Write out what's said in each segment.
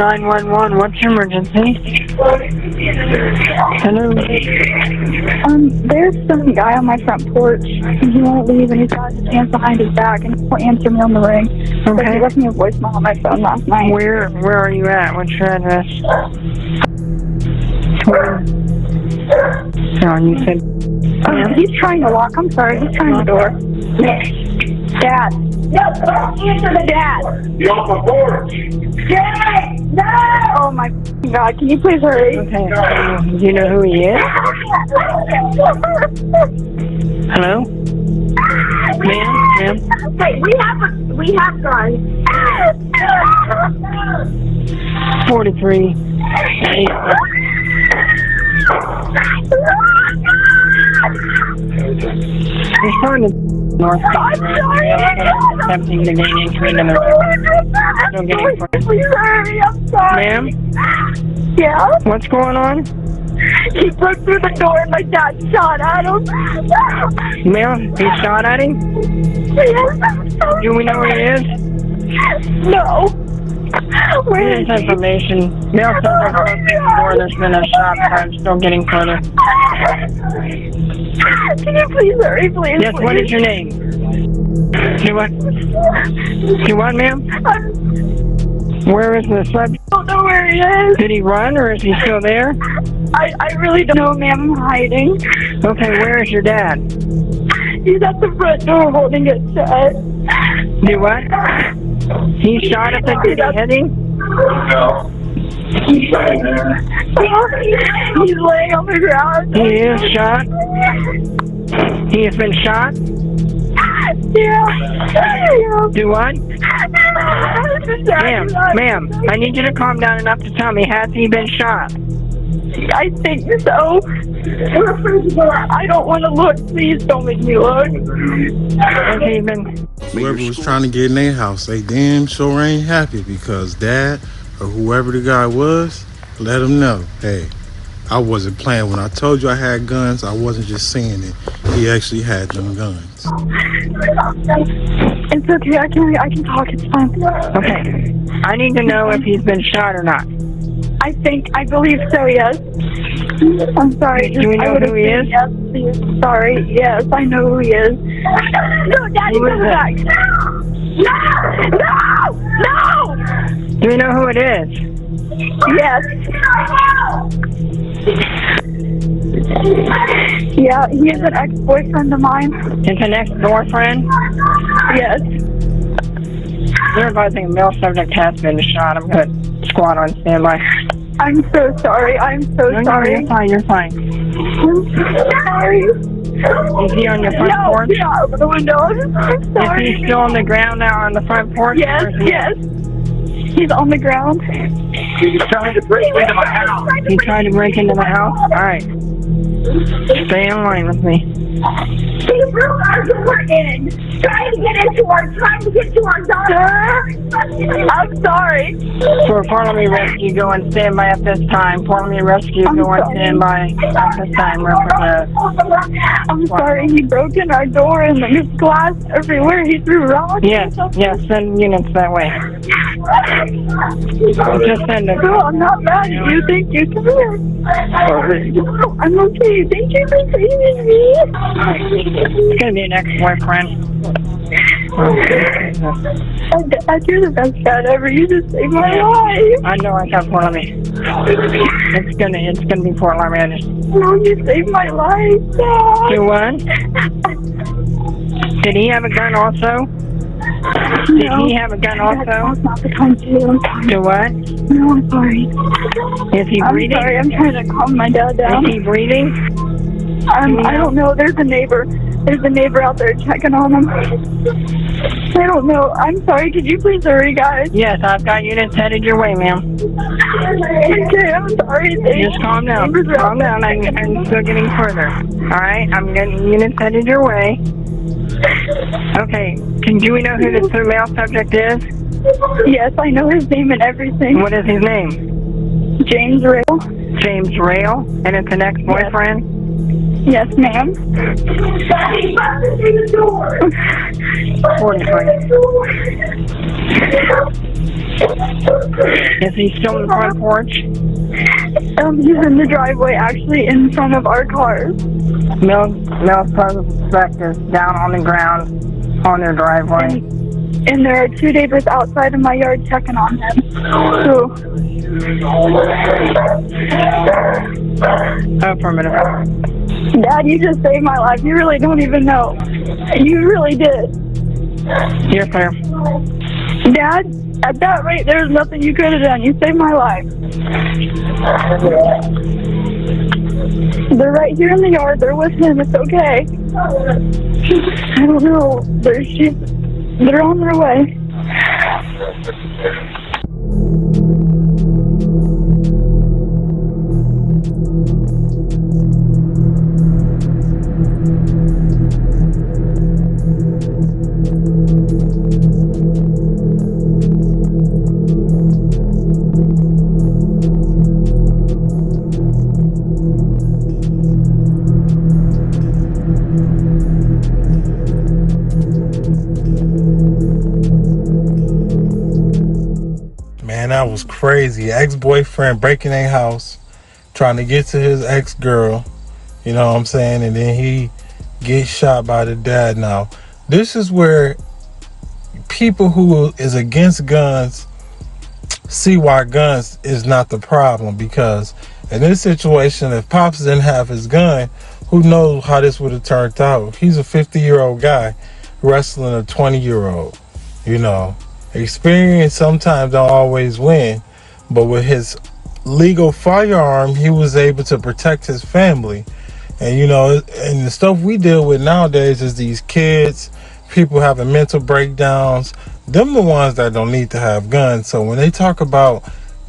911, what's your emergency? Hello? There's some guy on my front porch, and he won't leave, and he's got his hands behind his back, and he won't answer me on the ring. Okay. But he left me a voicemail on my phone last night. Where are you at? What's your address? You said... He's trying to lock. I'm sorry, he's trying the door. Dad. No, don't answer the dad. You're off my porch. Dad, no! Oh my God, can you please hurry? Okay. Do you know who he is? Hello? Ma'am? Wait, we have guns. 43. He's trying to north attempting to gain entry into the still getting Please hurry, I'm sorry. Ma'am? Yeah? What's going on? He broke through the door and my dad shot at him. Ma'am, he shot at him? Yes, Do we know where he is? No. Where is This he? information. Male subject broke through the door. There's been a shot, but I'm still getting further. Can you please hurry, please? Yes, what is your name? Do what? Do what, ma'am? Where is the subject? I don't know where he is. Did he run, or is he still there? I really don't know, ma'am. I'm hiding. Okay, where is your dad? He's at the front door holding it shut. Do what? He shot at the did he hit him? No. He's laying there. He's laying on the ground. He is shot? He has been shot? Yeah. Do what? Ma'am, I need you to calm down enough to tell me, has he been shot? I think so. I don't want to look. Please don't make me look. Has he been... Whoever was trying to get in their house, they damn sure ain't happy because Dad or whoever the guy was, let them know, hey, I wasn't playing. When I told you I had guns, I wasn't just saying it. He actually had them guns. It's okay. I can talk. It's fine. Okay. I need to know if he's been shot or not. I believe so, yes. I'm sorry. Do we know who he is? Yes, please. Sorry. Yes, I know who he is. No, Daddy, Who is come it? back. No! Do we know who it is? Yes. Yeah, he is an ex-boyfriend of mine. It's an ex-boyfriend? Yes. They're advising a male subject has been shot. I'm good. Squad on standby. I'm so sorry. I'm so No, sorry. you're fine. I'm sorry. Is he on your front porch? No, not over the window. I'm sorry. Is he still on the ground now on the front porch? Yes, Or is he- yes. He's on the ground. He's trying to break into my house. He tried to break into the house? Alright. Stay in line with me. He broke our door in. Trying to get to our daughter. I'm sorry. For Parliament Rescue, go on standby at this time. Parliament Rescue, go on standby at this time. I'm sorry. He broke in our door and there's glass everywhere. He threw rocks. Yes, send units that way. Just send it. No, I'm not mad at you. Thank you. Come here. No, I'm okay. Thank you for saving me. It's gonna be an ex-boyfriend. Dad, you're the best dad ever. You just saved my life. I know I got one of me. It's gonna be Fort Lauderdale. No, you saved my life, Dad. Do what? Did he have a gun also? Did he have a gun also? That's not the time to do. I'm sorry. Do what? No, I'm sorry. Is he breathing? I'm sorry. I'm trying to calm my dad down. Is he breathing? I don't know. There's a neighbor. There's a neighbor out there checking on him. I don't know. I'm sorry. Could you please hurry, guys? Yes, I've got units headed your way, ma'am. Okay, I'm sorry. Just calm down. Calm down. I'm still getting further. Alright, I'm getting units headed your way. Okay, do we know who this male subject is? Yes, I know his name and everything. What is his name? James Rail. James Rail? And it's an ex-boyfriend? Yes, ma'am. 43. Is he still on the front porch? He's in the driveway, actually, in front of our cars. Mills suspect is down on the ground on their driveway. And there are 2 neighbors outside of my yard checking on him. So, Affirmative. Dad, you just saved my life. You really don't even know. You really did. Yes, sir. Dad, at that rate, there's nothing you could have done. You saved my life. They're right here in the yard. They're with him. It's okay. I don't know. They're on their way. Man, that was crazy. Ex-boyfriend breaking a house, trying to get to his ex-girl, you know what I'm saying? And then he gets shot by the dad. Now, this is where people who is against guns see why guns is not the problem, because in this situation, if Pops didn't have his gun, who knows how this would have turned out. He's a 50-year-old guy wrestling a 20-year-old, you know. Experience sometimes don't always win, but with his legal firearm, he was able to protect his family. And you know, and the stuff we deal with nowadays is these kids, people having mental breakdowns. Them the ones that don't need to have guns. So when they talk about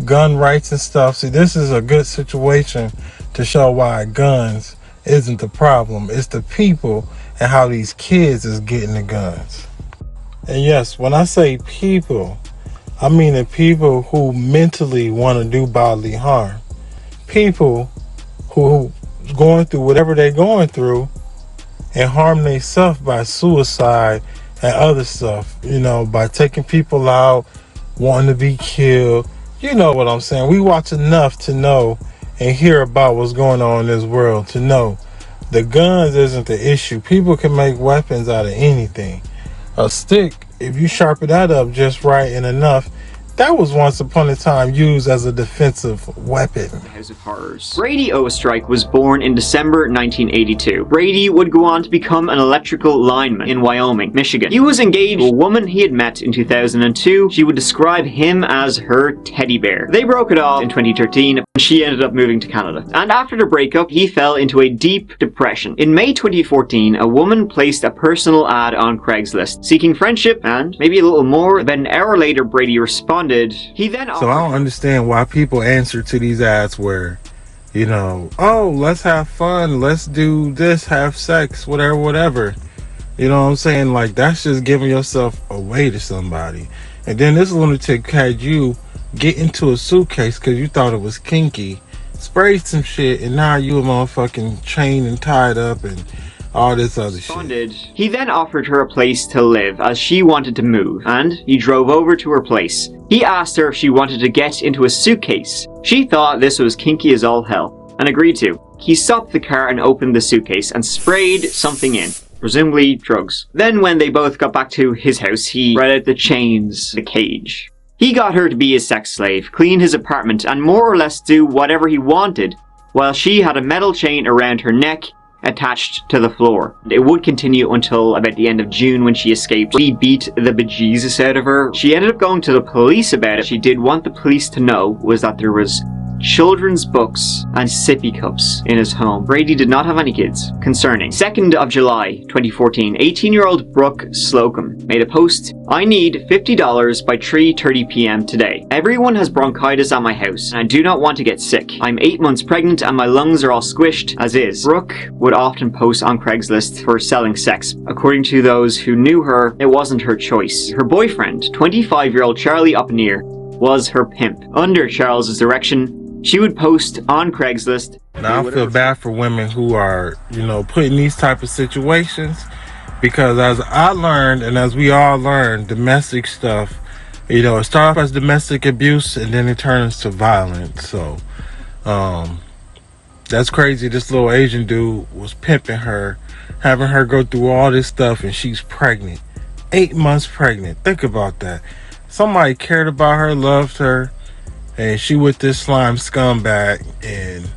gun rights and stuff, see, this is a good situation to show why guns isn't the problem. It's the people and how these kids is getting the guns. And yes, when I say people, I mean the people who mentally want to do bodily harm. People who going through whatever they're going through and harm themselves by suicide and other stuff, you know, by taking people out, wanting to be killed. You know what I'm saying? We watch enough to know and hear about what's going on in this world to know the guns isn't the issue. People can make weapons out of anything. A stick, if you sharpen that up just right and enough, that was once upon a time used as a defensive weapon. House of Horrors. Brady Oestreich was born in December 1982. Brady would go on to become an electrical lineman in Wyoming, Michigan. He was engaged to a woman he had met in 2002. She would describe him as her teddy bear. They broke it off in 2013 and she ended up moving to Canada. And after the breakup, he fell into a deep depression. In May 2014, a woman placed a personal ad on Craigslist seeking friendship and maybe a little more. About an hour later, Brady responded. He then So I don't understand why people answer to these ads where, you know, oh, let's have fun, let's do this, have sex, whatever. You know what I'm saying? Like, that's just giving yourself away to somebody. And then this lunatic had you get into a suitcase because you thought it was kinky, sprayed some shit, and now you a motherfucking chained and tied up and all this other shit. He then offered her a place to live as she wanted to move, and he drove over to her place. He asked her if she wanted to get into a suitcase. She thought this was kinky as all hell, and agreed to. He stopped the car and opened the suitcase and sprayed something in, presumably drugs. Then when they both got back to his house, he read out the chains, the cage. He got her to be his sex slave, clean his apartment, and more or less do whatever he wanted, while she had a metal chain around her neck attached to the floor. It would continue until about the end of June when she escaped. He beat the bejesus out of her. She ended up going to the police about it. She did want the police to know was that there was children's books and sippy cups in his home. Brady did not have any kids. Concerning. 2nd of July 2014, 18-year-old Brooke Slocum made a post. I need $50 by 3:30 p.m. today. Everyone has bronchitis at my house and I do not want to get sick. I'm 8 months pregnant and my lungs are all squished as is. Brooke would often post on Craigslist for selling sex. According to those who knew her, it wasn't her choice. Her boyfriend, 25-year-old Charlie Oppenheer, was her pimp. Under Charles's direction, she would post on Craigslist. Now I feel bad for women who are, you know, put in these type of situations, because as I learned and as we all learned, domestic stuff You know, it started off as domestic abuse and then it turns to violence. So, that's crazy. This little Asian dude was pimping her, having her go through all this stuff, and she's pregnant. 8 months pregnant. Think about that. Somebody cared about her, loved her, and she with this slime scumbag. And,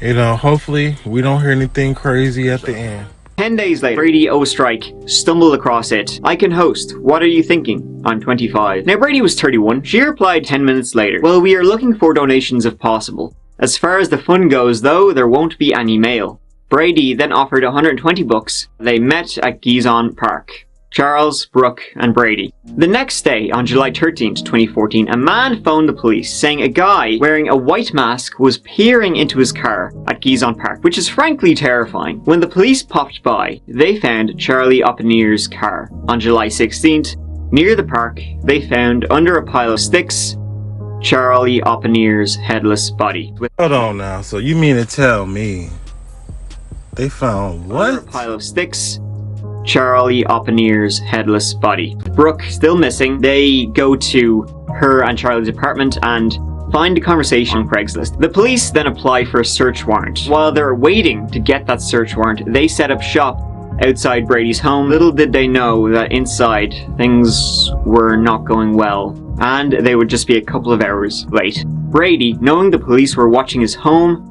you know, hopefully we don't hear anything crazy at the end. 10 days later, Brady Ostrike stumbled across it. I can host. What are you thinking? I'm 25. Now, Brady was 31. She replied 10 minutes later. Well, we are looking for donations if possible. As far as the fund goes, though, there won't be any mail. Brady then offered $120. They met at Gizon Park. Charles, Brooke, and Brady. The next day, on July 13th, 2014, a man phoned the police saying a guy wearing a white mask was peering into his car at Gizon Park, which is frankly terrifying. When the police popped by, they found Charlie Oppenier's car. On July 16th, near the park, they found under a pile of sticks Charlie Oppenier's headless body. Hold on now. So you mean to tell me they found what? Under a pile of sticks, Charlie Oppenier's headless body. Brooke, still missing. They go to her and Charlie's apartment and find a conversation on Craigslist. The police then apply for a search warrant. While they're waiting to get that search warrant, they set up shop outside Brady's home. Little did they know that inside things were not going well, and they would just be a couple of hours late. Brady, knowing the police were watching his home,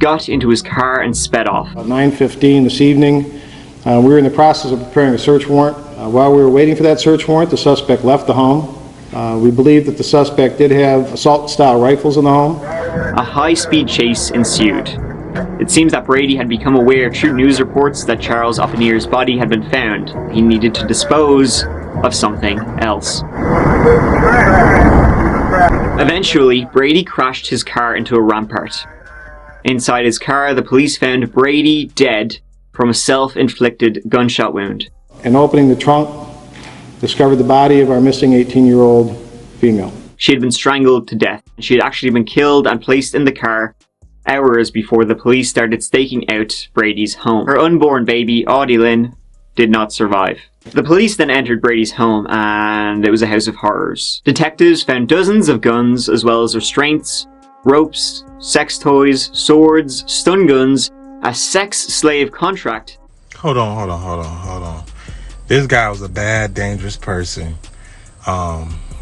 got into his car and sped off. At 9:15 this evening, we were in the process of preparing a search warrant. While we were waiting for that search warrant, the suspect left the home. We believe that the suspect did have assault-style rifles in the home. A high-speed chase ensued. It seems that Brady had become aware through news reports that Charles Oppenier's body had been found. He needed to dispose of something else. Eventually, Brady crashed his car into a rampart. Inside his car, the police found Brady dead from a self-inflicted gunshot wound. And opening the trunk, discovered the body of our missing 18-year-old female. She had been strangled to death. She had actually been killed and placed in the car hours before the police started staking out Brady's home. Her unborn baby, Audie Lynn, did not survive. The police then entered Brady's home, and it was a house of horrors. Detectives found dozens of guns, as well as restraints, ropes, sex toys, swords, stun guns, a sex slave contract. Hold on. This guy was a bad, dangerous person.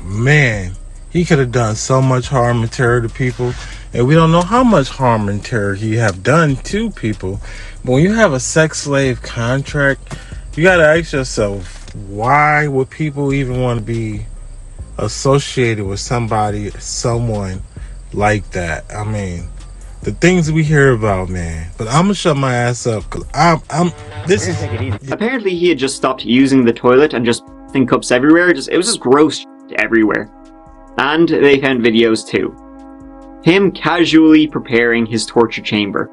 Man, he could have done so much harm and terror to people, and we don't know how much harm and terror he have done to people. But when you have a sex slave contract, you gotta ask yourself, why would people even want to be associated with someone like that? I mean, the things we hear about, man. But I'm gonna shut my ass up, because this is... Apparently he had just stopped using the toilet and just thin cups everywhere. It was just gross everywhere. And they found videos too. Him casually preparing his torture chamber.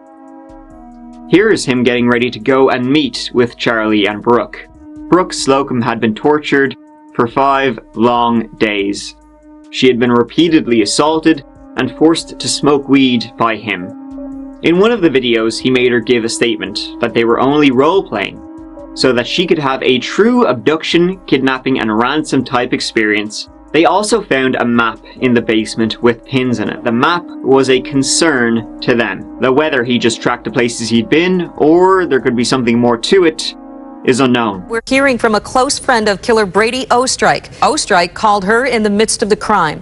Here is him getting ready to go and meet with Charlie and Brooke. Brooke Slocum had been tortured for 5 long days. She had been repeatedly assaulted and forced to smoke weed by him. In one of the videos, he made her give a statement that they were only role-playing, so that she could have a true abduction, kidnapping, and ransom type experience. They also found a map in the basement with pins in it. The map was a concern to them. Though whether he just tracked the places he'd been, or there could be something more to it, is unknown. We're hearing from a close friend of killer Brady Ostrike. Ostrike called her in the midst of the crime.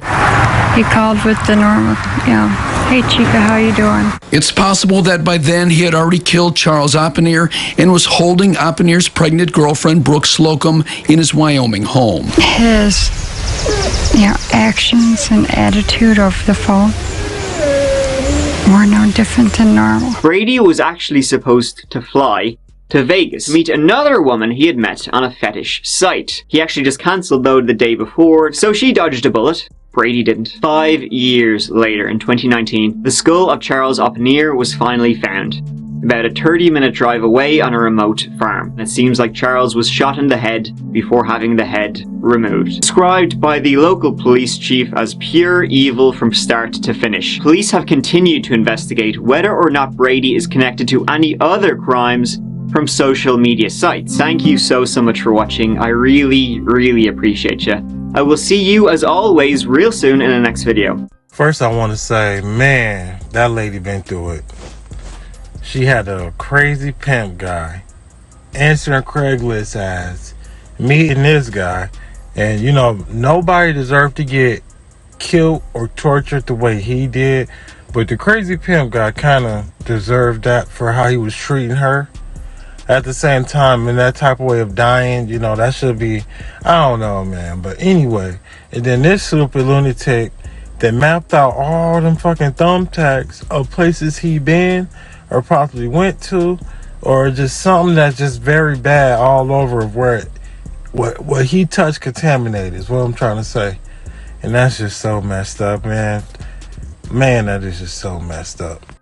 He called with the normal, hey Chica, how you doing? It's possible that by then he had already killed Charles Oppenier and was holding Oppenier's pregnant girlfriend Brooke Slocum in his Wyoming home. His actions and attitude over the phone were no different than normal. Brady was actually supposed to fly to Vegas to meet another woman he had met on a fetish site. He actually just cancelled though the day before, so she dodged a bullet. Brady didn't. 5 years later, in 2019, the skull of Charles Oppenier was finally found, about a 30-minute drive away on a remote farm. It seems like Charles was shot in the head before having the head removed. Described by the local police chief as pure evil from start to finish. Police have continued to investigate whether or not Brady is connected to any other crimes from social media sites. Thank you so much for watching. I really appreciate you. I will see you as always real soon in the next video. First, I want to say, man, that lady been through it. She had a crazy pimp guy answering Craigslist ads, meeting this guy, and you know, nobody deserved to get killed or tortured the way he did, but the crazy pimp guy kind of deserved that for how he was treating her. At the same time, in that type of way of dying, you know, that should be, I don't know, man. But anyway, and then this super lunatic that mapped out all them fucking thumbtacks of places he been or probably went to, or just something that's just very bad all over of where what he touched contaminated is what I'm trying to say. And that's just so messed up, man. Man, that is just so messed up.